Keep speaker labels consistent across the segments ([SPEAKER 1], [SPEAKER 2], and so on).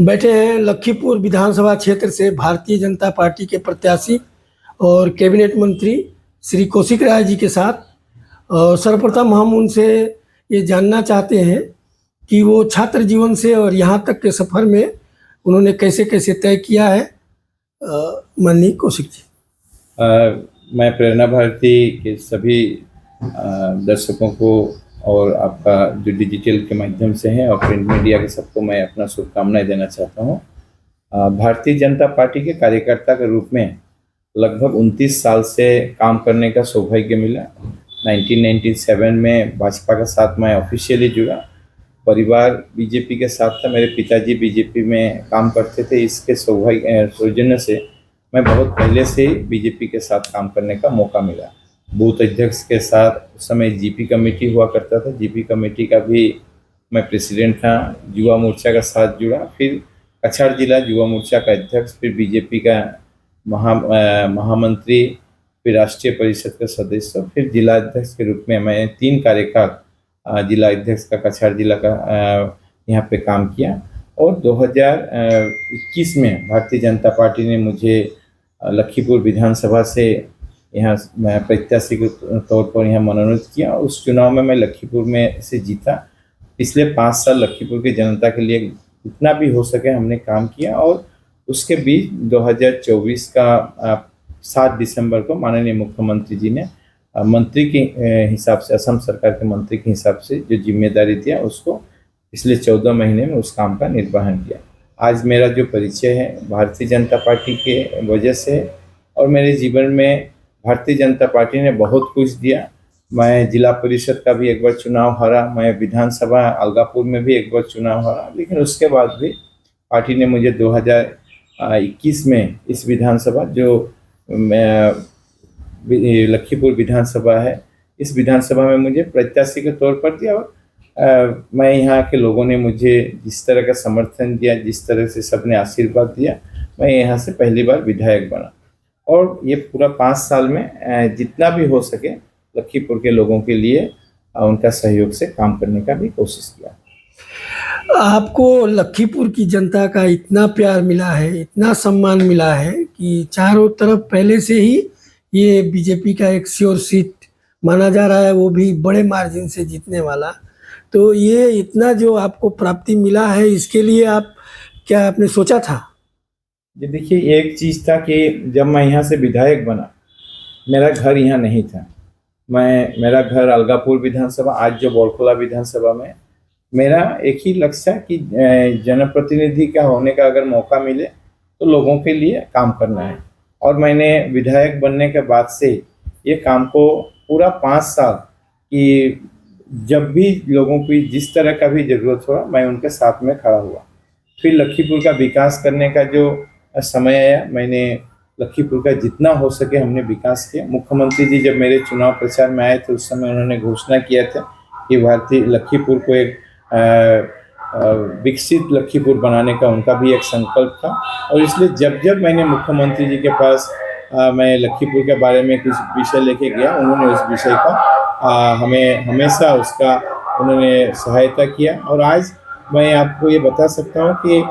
[SPEAKER 1] बैठे हैं लखीमपुर विधानसभा क्षेत्र से भारतीय जनता पार्टी के प्रत्याशी और कैबिनेट मंत्री श्री कौशिक राय जी के साथ। और सर्वप्रथम हम उनसे ये जानना चाहते हैं कि वो छात्र जीवन से और यहाँ तक के सफ़र में उन्होंने कैसे कैसे तय किया है। माननीय कौशिक जी।
[SPEAKER 2] मैं प्रेरणा भारती के सभी दर्शकों को और आपका जो डिजिटल के माध्यम से है और प्रिंट मीडिया के सबको मैं अपना शुभकामनाएं देना चाहता हूं। भारतीय जनता पार्टी के कार्यकर्ता के रूप में लगभग 29 साल से काम करने का सौभाग्य मिला। 1997 में भाजपा के साथ मैं ऑफिशियली जुड़ा। परिवार बीजेपी के साथ था, मेरे पिताजी बीजेपी में काम करते थे। इसके सौजन्य से मैं बहुत पहले से बीजेपी के साथ काम करने का मौका मिला। बूथ अध्यक्ष के साथ उस समय जीपी कमेटी हुआ करता था, जीपी कमेटी का भी मैं प्रेसिडेंट था। युवा मोर्चा का साथ जुड़ा, फिर कछाड़ जिला युवा मोर्चा का अध्यक्ष, फिर बीजेपी का महामंत्री, फिर राष्ट्रीय परिषद का सदस्य, फिर जिला अध्यक्ष के रूप में मैं 3 कार्यकाल जिला अध्यक्ष का कछाड़ जिला का यहाँ पे काम किया। और 2021 में भारतीय जनता पार्टी ने मुझे लखीमपुर विधानसभा से यहाँ मैं प्रत्याशी के तौर पर यहाँ मनोनीत किया। उस चुनाव में मैं लखीमपुर में से जीता। पिछले 5 साल लखीमपुर की जनता के लिए जितना भी हो सके हमने काम किया। और उसके बीच 2024 का 7 दिसंबर को माननीय मुख्यमंत्री जी ने मंत्री के हिसाब से, असम सरकार के मंत्री के हिसाब से जो जिम्मेदारी दिया, उसको पिछले 14 महीने में उस काम का निर्वहन किया। आज मेरा जो परिचय है भारतीय जनता पार्टी के वजह से, और मेरे जीवन में भारतीय जनता पार्टी ने बहुत कुछ दिया। मैं जिला परिषद का भी एक बार चुनाव हारा, मैं विधानसभा अलगापुर में भी एक बार चुनाव हारा, लेकिन उसके बाद भी पार्टी ने मुझे 2021 में इस विधानसभा जो लखीमपुर विधानसभा है, इस विधानसभा में मुझे प्रत्याशी के तौर पर दिया। और मैं यहाँ के लोगों ने मुझे जिस तरह का समर्थन दिया, जिस तरह से सबने आशीर्वाद दिया, मैं यहाँ से पहली बार विधायक बना। और ये पूरा 5 साल में जितना भी हो सके लखीमपुर के लोगों के लिए उनका सहयोग से काम करने का भी कोशिश किया।
[SPEAKER 1] आपको लखीमपुर की जनता का इतना प्यार मिला है, इतना सम्मान मिला है कि चारों तरफ पहले से ही ये बीजेपी का एक श्योर सीट माना जा रहा है, वो भी बड़े मार्जिन से जीतने वाला। तो ये इतना जो आपको प्राप्ति मिला है, इसके लिए आप क्या आपने सोचा था?
[SPEAKER 2] जी देखिए, एक चीज़ था कि जब मैं यहाँ से विधायक बना, मेरा घर यहाँ नहीं था। मेरा घर अलगापुर विधानसभा, आज जो बौरखोला विधानसभा में। मेरा एक ही लक्ष्य है कि जनप्रतिनिधि का होने का अगर मौका मिले तो लोगों के लिए काम करना है। और मैंने विधायक बनने के बाद से ये काम को पूरा 5 साल कि जब भी लोगों की जिस तरह का भी ज़रूरत हुआ, मैं उनके साथ में खड़ा हुआ। फिर लखीमपुर का विकास करने का जो समय आया, मैंने लखीमपुर का जितना हो सके हमने विकास किया। मुख्यमंत्री जी जब मेरे चुनाव प्रचार में आए थे, उस समय उन्होंने घोषणा किया था कि भारतीय लखीमपुर को एक विकसित लखीमपुर बनाने का उनका भी एक संकल्प था। और इसलिए जब जब मैंने मुख्यमंत्री जी के पास मैं लखीमपुर के बारे में कुछ विषय लेके गया, उन्होंने उस विषय का हमें हमेशा उसका उन्होंने सहायता किया। और आज मैं आपको ये बता सकता हूँ कि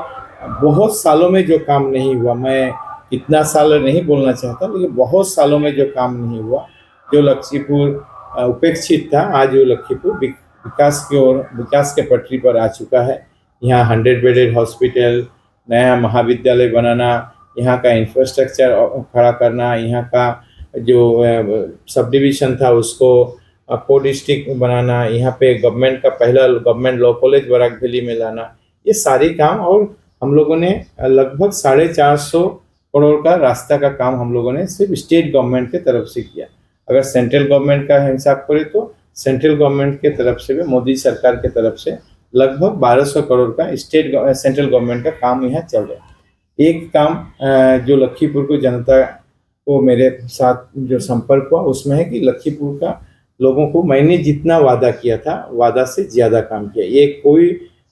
[SPEAKER 2] बहुत सालों में जो काम नहीं हुआ, मैं इतना साल नहीं बोलना चाहता, लेकिन बहुत सालों में जो काम नहीं हुआ, जो लखीमपुर उपेक्षित था, आज वो लखीमपुर विकास की ओर, विकास के पटरी पर आ चुका है। यहाँ 100 बेडेड हॉस्पिटल, नया महाविद्यालय बनाना, यहाँ का इंफ्रास्ट्रक्चर खड़ा करना, यहाँ का जो सब डिवीज़न था उसको को डिस्ट्रिक्ट बनाना, यहाँ पे गवर्नमेंट का पहला government law college Barak valley में लाना, ये सारे काम। और हम लोगों ने लगभग 450 करोड़ का रास्ता का काम हम लोगों ने सिर्फ स्टेट गवर्नमेंट के तरफ से किया। अगर सेंट्रल गवर्नमेंट का हिसाब करें तो सेंट्रल गवर्नमेंट के तरफ से भी, मोदी सरकार के तरफ से लगभग 1200 करोड़ का सेंट्रल गवर्नमेंट का काम यहाँ चल रहा है। एक काम जो लखीमपुर को जनता को मेरे साथ जो संपर्क हुआ उसमें है कि लखीमपुर का लोगों को मैंने जितना वादा किया था, वादा से ज़्यादा काम किया। ये कोई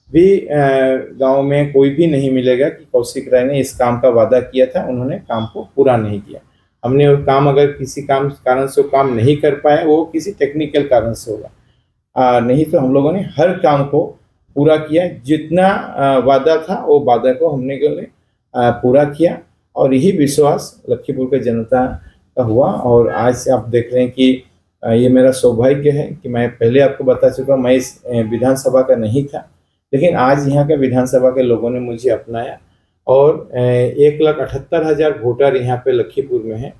[SPEAKER 2] भी गांव में कोई भी नहीं मिलेगा कि कौशिक राय ने इस काम का वादा किया था, उन्होंने काम को पूरा नहीं किया। हमने वो काम, अगर किसी कारण से वो काम नहीं कर पाए, वो किसी टेक्निकल कारण से होगा, नहीं तो हम लोगों ने हर काम को पूरा किया। जितना वादा था वो वादा को हमने पूरा किया, और यही विश्वास लखीमपुर के जनता का हुआ। और आज आप देख रहे हैं कि ये मेरा सौभाग्य है कि मैं पहले आपको बता चुका, मैं इस विधानसभा का नहीं था, लेकिन आज यहाँ के विधानसभा के लोगों ने मुझे अपनाया, और 1,78,000 वोटर यहाँ पे लखीमपुर में है।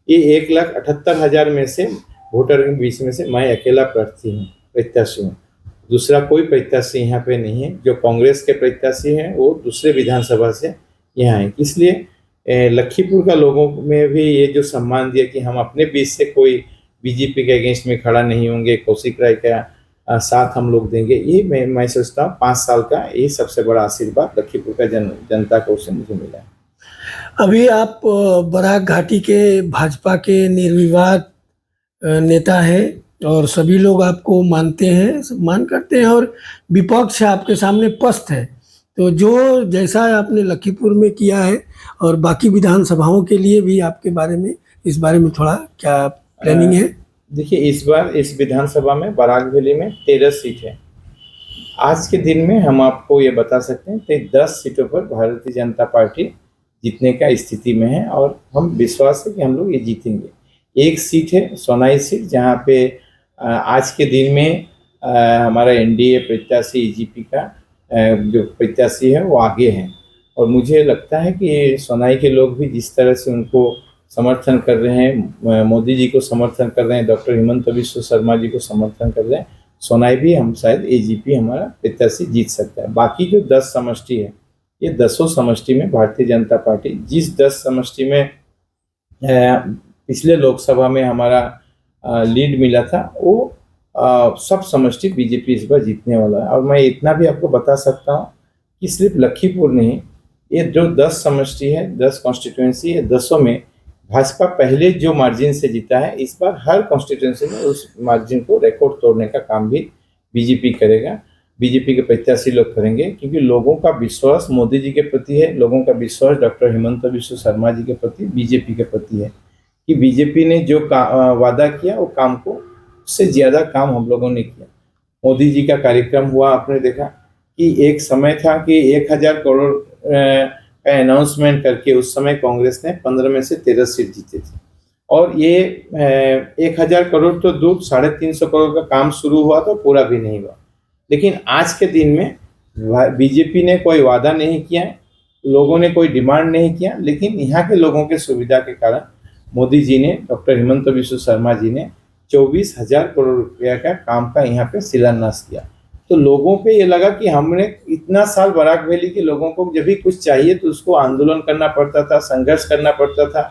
[SPEAKER 2] ये 1,78,000 में से वोटर के बीच में से मैं अकेला प्रत्याशी हूँ। दूसरा कोई प्रत्याशी यहाँ पे नहीं है। जो कांग्रेस के प्रत्याशी हैं वो दूसरे विधानसभा से यहाँ हैं। इसलिए लखीमपुर का लोगों में भी ये जो सम्मान दिया कि हम अपने बीच से कोई बीजेपी के अगेंस्ट में खड़ा नहीं होंगे, कौशिक राय का साथ हम लोग देंगे, ये मैं सोचता हूँ 5 साल का ये सबसे बड़ा आशीर्वाद लखीमपुर का जनता को उससे मुझे मिला है।
[SPEAKER 1] अभी आप बराक घाटी के भाजपा के निर्विवाद नेता हैं और सभी लोग आपको मानते हैं, सम्मान करते हैं, और विपक्ष आपके सामने पस्त है। तो जो जैसा आपने लखीमपुर में किया है और बाकी विधानसभाओं के लिए भी आपके बारे में, इस बारे में थोड़ा क्या प्लानिंग है?
[SPEAKER 2] देखिए, इस बार इस विधानसभा में बराक वैली में 13 सीट है। आज के दिन में हम आपको ये बता सकते हैं कि 10 सीटों पर भारतीय जनता पार्टी जीतने का स्थिति में है, और हम विश्वास है कि हम लोग ये जीतेंगे। एक सीट है सोनाई सीट, जहाँ पे आज के दिन में हमारा एनडीए प्रत्याशी ईजीपी का जो प्रत्याशी है वो आगे हैं, और मुझे लगता है कि सोनाई के लोग भी जिस तरह से उनको समर्थन कर रहे हैं, मोदी जी को समर्थन कर रहे हैं, डॉक्टर हिमंत बिश्व शर्मा जी को समर्थन कर रहे हैं, सोनाई भी हम शायद एजीपी हमारा प्रत्याशी जीत सकता है। बाकी जो 10 समष्टि है, ये 10 समष्टि में भारतीय जनता पार्टी, जिस 10 समष्टि में पिछले लोकसभा में हमारा लीड मिला था, वो सब समष्टि बीजेपी इस बार जीतने वाला है। और मैं इतना भी आपको बता सकता हूँ कि सिर्फ लखीमपुर नहीं, ये जो 10 समष्टि है, 10 कॉन्स्टिट्यूएंसी है, 10 में भाजपा पहले जो मार्जिन से जीता है, इस बार हर कॉन्स्टिट्यूएंसी में उस मार्जिन को रिकॉर्ड तोड़ने का काम भी बीजेपी करेगा, बीजेपी के प्रत्याशी लोग करेंगे, क्योंकि लोगों का विश्वास मोदी जी के प्रति है, लोगों का विश्वास डॉक्टर हिमंत बिश्व शर्मा जी के प्रति, बीजेपी के प्रति है, कि बीजेपी ने जो वादा किया वो काम को, उससे ज़्यादा काम हम लोगों ने किया। मोदी जी का कार्यक्रम हुआ, आपने देखा कि एक समय था कि 1,000 करोड़ का अनाउंसमेंट करके उस समय कांग्रेस ने 15 में से 13 सीट जीते थे, और ये 1,000 करोड़ तो दूर 350 करोड़ का काम शुरू हुआ तो पूरा भी नहीं हुआ। लेकिन आज के दिन में बीजेपी ने कोई वादा नहीं किया, लोगों ने कोई डिमांड नहीं किया, लेकिन यहाँ के लोगों के सुविधा के कारण मोदी जी ने, डॉक्टर हिमंत बिश्व शर्मा जी ने 24,000 करोड़ रुपया का काम का यहाँ पे शिलान्यास किया। तो लोगों पे ये लगा कि हमने इतना साल बराक वैली के लोगों को जब भी कुछ चाहिए तो उसको आंदोलन करना पड़ता था, संघर्ष करना पड़ता था,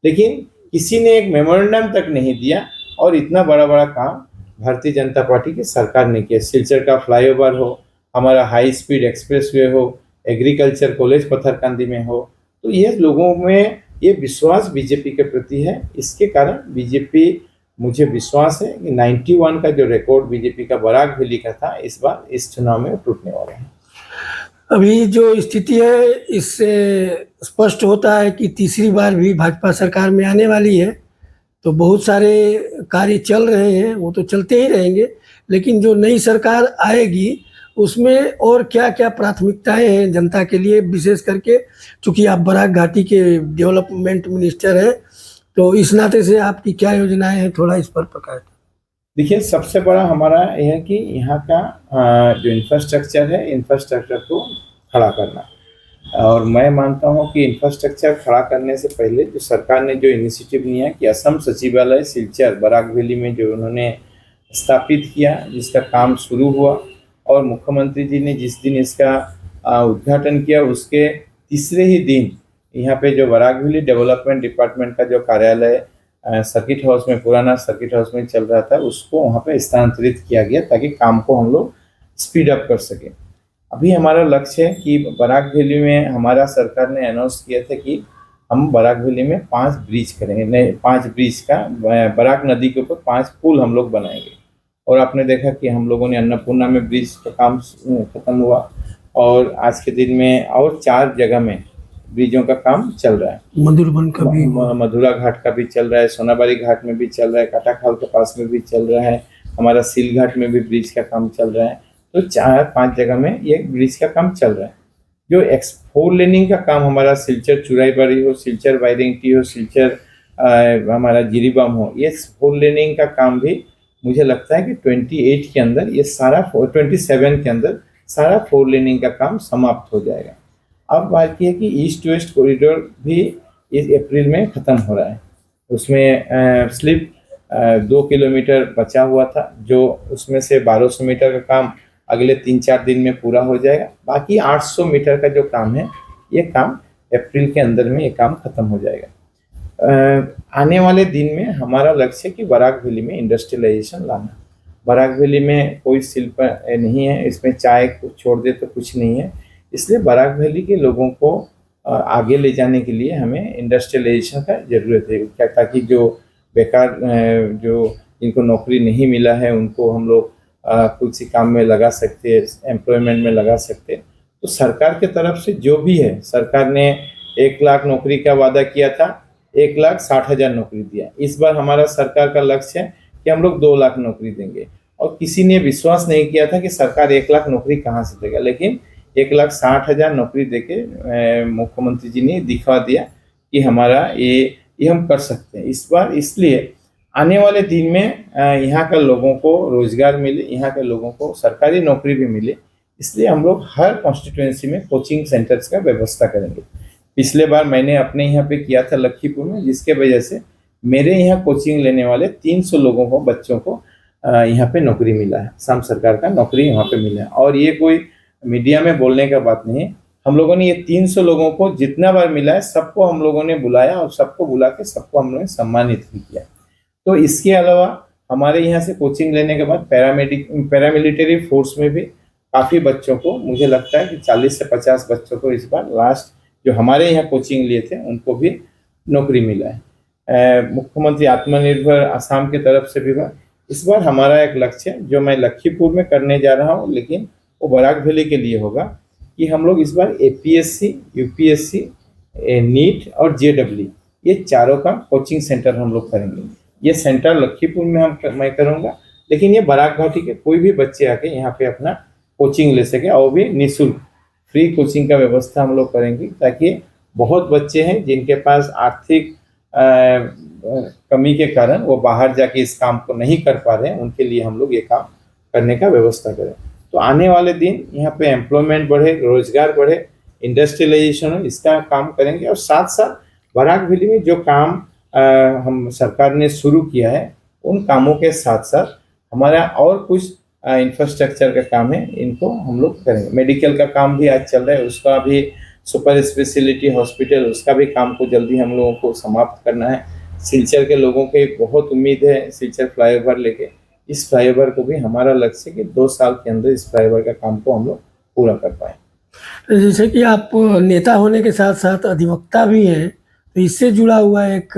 [SPEAKER 2] लेकिन किसी ने एक मेमोरेंडम तक नहीं दिया, और इतना बड़ा बड़ा काम भारतीय जनता पार्टी की सरकार ने किया। सिलचर का फ्लाईओवर हो, हमारा हाई स्पीड एक्सप्रेसवे हो, एग्रीकल्चर कॉलेज पत्थरकांदी में हो, तो ये लोगों में ये विश्वास बीजेपी के प्रति है। इसके कारण बीजेपी, मुझे विश्वास है कि 91 का जो रिकॉर्ड बीजेपी का बराक वैली का था, इस बार इस चुनाव में टूटने वाला है।
[SPEAKER 1] अभी जो स्थिति है, इससे स्पष्ट होता है कि तीसरी बार भी भाजपा सरकार में आने वाली है। तो बहुत सारे कार्य चल रहे हैं, वो तो चलते ही रहेंगे, लेकिन जो नई सरकार आएगी उसमें और क्या क्या प्राथमिकताएं हैं जनता के लिए, विशेष करके चूँकि आप बराक घाटी के डेवलपमेंट मिनिस्टर हैं, तो इस नाते से आपकी क्या योजनाएं हैं, थोड़ा इस पर प्रकाश।
[SPEAKER 2] देखिए, सबसे बड़ा हमारा यह है कि यहाँ का जो इंफ्रास्ट्रक्चर है, इंफ्रास्ट्रक्चर को खड़ा करना, और मैं मानता हूँ कि इंफ्रास्ट्रक्चर खड़ा करने से पहले जो सरकार ने जो इनिशिएटिव लिया कि असम सचिवालय सिलचर बराक वैली में जो उन्होंने स्थापित किया, जिसका काम शुरू हुआ, और मुख्यमंत्री जी ने जिस दिन इसका उद्घाटन किया उसके तीसरे ही दिन यहाँ पे जो बराक वैली डेवलपमेंट डिपार्टमेंट का जो कार्यालय सर्किट हाउस में, पुराना सर्किट हाउस में चल रहा था, उसको वहाँ पे स्थानांतरित किया गया ताकि काम को हम लोग स्पीड अप कर सके। अभी हमारा लक्ष्य है कि बराक वैली में हमारा सरकार ने अनाउंस किया था कि हम बराक वैली में 5 ब्रिज करेंगे, नहीं 5 ब्रिज का, बराक नदी के ऊपर 5 पुल हम लोग बनाएंगे। और आपने देखा कि हम लोगों ने अन्नपूर्णा में ब्रिज का काम खत्म हुआ, और आज के दिन में और 4 जगह में ब्रिजों का काम चल रहा है।
[SPEAKER 1] मधुरबन का भी,
[SPEAKER 2] मधुरा घाट का भी चल रहा है, सोनाबारी घाट में भी चल रहा है, काटाखाल के पास में भी चल रहा है, हमारा सील घाट में भी ब्रिज का काम चल रहा है। तो 4-5 जगह में ये ब्रिज का काम चल रहा है। जो एक्स 4 लेनिंग का काम हमारा सिलचर चुराईबाड़ी हो, सिलचर बायरिंगटी हो, सिलचर हमारा जिरीबाम हो, ये 4 लेनिंग का काम भी मुझे लगता है कि 28 के अंदर ये सारा 27 के अंदर सारा 4 लेनिंग का काम समाप्त हो जाएगा। अब बात की है कि ईस्ट वेस्ट कॉरिडोर भी इस अप्रैल में ख़त्म हो रहा है। उसमें स्लिप 2 किलोमीटर बचा हुआ था, जो उसमें से 1200 मीटर का काम अगले 3-4 दिन में पूरा हो जाएगा। बाकी 800 मीटर का जो काम है, ये काम अप्रैल के अंदर में ये काम ख़त्म हो जाएगा। आने वाले दिन में हमारा लक्ष्य है कि बराक वैली में इंडस्ट्रियलाइजेशन लाना। बराक वैली में कोई शिल्प नहीं है, इसमें चाय को छोड़ दे तो कुछ नहीं है, इसलिए बराक वैली के लोगों को आगे ले जाने के लिए हमें इंडस्ट्रियलाइजेशन का ज़रूरत है, क्या ताकि जो बेकार जो जिनको नौकरी नहीं मिला है उनको हम लोग कुछ काम में लगा सकते हैं, एम्प्लॉयमेंट में लगा सकते हैं। तो सरकार के तरफ से जो भी है, सरकार ने 1 लाख नौकरी का वादा किया था, 1,60,000 नौकरी दिया। इस बार हमारा सरकार का लक्ष्य है कि हम लोग 2 लाख नौकरी देंगे। और किसी ने विश्वास नहीं किया था कि सरकार 1 लाख नौकरी कहाँ से देगा, लेकिन 1,60,000 नौकरी देके मुख्यमंत्री जी ने दिखा दिया कि हमारा ये हम कर सकते हैं इस बार। इसलिए आने वाले दिन में यहाँ के लोगों को रोजगार मिले, यहाँ के लोगों को सरकारी नौकरी भी मिले, इसलिए हम लोग हर कॉन्स्टिट्यूएंसी में कोचिंग सेंटर्स का व्यवस्था करेंगे। पिछले बार मैंने अपने यहाँ पे किया था लखीपुर में, जिसके वजह से मेरे यहाँ कोचिंग लेने वाले 300 लोगों को, बच्चों को यहाँ पे नौकरी मिला है, असम सरकार का नौकरी यहाँ पे मिला है। और ये कोई मीडिया में बोलने का बात नहीं है, हम लोगों ने ये 300 लोगों को जितना बार मिला है सबको हम लोगों ने बुलाया और सबको बुला के सबको हम लोगों ने सम्मानित भी किया। तो इसके अलावा हमारे यहाँ से कोचिंग लेने के बाद पैरामिलिट्री फोर्स में भी काफ़ी बच्चों को, मुझे लगता है कि 40 से 50 बच्चों को इस बार लास्ट जो हमारे यहाँ कोचिंग लिए थे उनको भी नौकरी मिला है। मुख्यमंत्री आत्मनिर्भर असम की तरफ से भी इस बार हमारा एक लक्ष्य है जो मैं लखीपुर में करने जा रहा हूँ, लेकिन वो बराक वैली के लिए होगा कि हम लोग इस बार APSC, UPSC, नीट और JEE ये चारों का कोचिंग सेंटर हम लोग करेंगे। ये सेंटर लखीपुर में मैं करूँगा, लेकिन ये बराक घाटी के कोई भी बच्चे आके यहाँ पे अपना कोचिंग ले सके, और भी निःशुल्क फ्री कोचिंग का व्यवस्था हम लोग करेंगे, ताकि बहुत बच्चे हैं जिनके पास आर्थिक कमी के कारण वो बाहर जाके इस काम को नहीं कर पा रहे हैं, उनके लिए हम लोग ये काम करने का व्यवस्था करें। तो आने वाले दिन यहाँ पे एम्प्लॉयमेंट बढ़े, रोजगार बढ़े, इंडस्ट्रियलाइजेशन हो, इसका काम करेंगे। और साथ साथ बराक वैली में जो काम हम सरकार ने शुरू किया है, उन कामों के साथ साथ हमारा और कुछ इंफ्रास्ट्रक्चर का काम है, इनको हम लोग करेंगे। मेडिकल का काम भी आज चल रहा है, उसका भी सुपर स्पेशलिटी हॉस्पिटल, उसका भी काम को जल्दी हम लोगों को समाप्त करना है। सिलचर के लोगों की बहुत उम्मीद है सिलचर फ्लाईओवर लेके, इस फ्लाईओवर को भी हमारा लक्ष्य है कि 2 साल के अंदर इस फ्लाईओवर का काम को हम लोग पूरा कर पाएँ।
[SPEAKER 1] जैसे कि आप नेता होने के साथ साथ अधिवक्ता भी हैं, तो इससे जुड़ा हुआ एक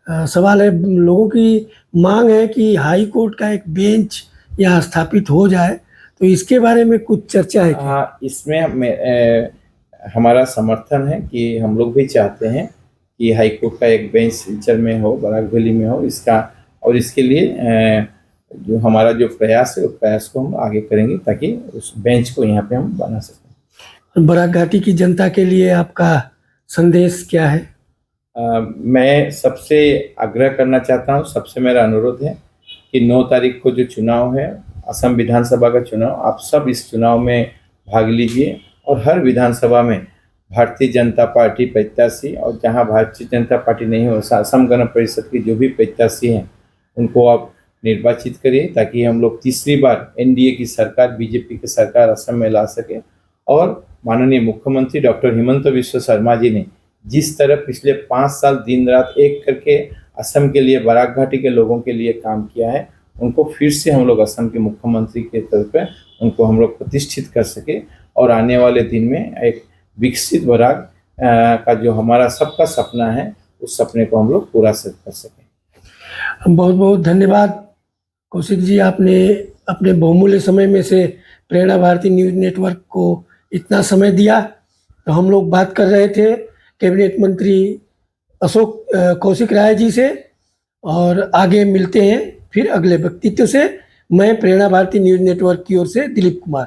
[SPEAKER 1] सवाल है। लोगों की मांग है कि हाई कोर्ट का एक बेंच यहाँ स्थापित हो जाए, तो इसके बारे में कुछ चर्चा है क्या?
[SPEAKER 2] हाँ, इसमें हमारा समर्थन है कि हम लोग भी चाहते हैं कि हाई कोर्ट का एक बेंच सिलचर में हो, बराक वैली में हो, इसका और इसके लिए जो हमारा जो प्रयास है उस प्रयास को हम आगे करेंगे, ताकि उस बेंच को यहाँ पे हम बना सकें।
[SPEAKER 1] बराक घाटी की जनता के लिए आपका संदेश क्या है?
[SPEAKER 2] मैं सबसे आग्रह करना चाहता हूँ, सबसे मेरा अनुरोध है कि 9 तारीख को जो चुनाव है, असम विधानसभा का चुनाव, आप सब इस चुनाव में भाग लीजिए और हर विधानसभा में भारतीय जनता पार्टी प्रत्याशी, और जहाँ भारतीय जनता पार्टी नहीं हो, असम गण परिषद के जो भी प्रत्याशी हैं उनको आप निर्वाचित करिए, ताकि हम लोग तीसरी बार NDA की सरकार, BJP की सरकार असम में ला सके। और माननीय मुख्यमंत्री डॉक्टर हिमंत बिस्वा शर्मा जी ने जिस तरह पिछले 5 साल दिन रात एक करके असम के लिए, बराक घाटी के लोगों के लिए काम किया है, उनको फिर से हम लोग असम के मुख्यमंत्री के तौर पर उनको हम लोग प्रतिष्ठित कर सके, और आने वाले दिन में एक विकसित बराक का जो हमारा सबका सपना है, उस सपने को हम लोग पूरा कर सकें।
[SPEAKER 1] बहुत बहुत धन्यवाद कौशिक जी, आपने अपने बहुमूल्य समय में से प्रेरणा भारती न्यूज़ नेटवर्क को इतना समय दिया। तो हम लोग बात कर रहे थे कैबिनेट मंत्री कौशिक राय जी से, और आगे मिलते हैं फिर अगले व्यक्तित्व से। मैं प्रेरणा भारती न्यूज नेटवर्क की ओर से दिलीप कुमार।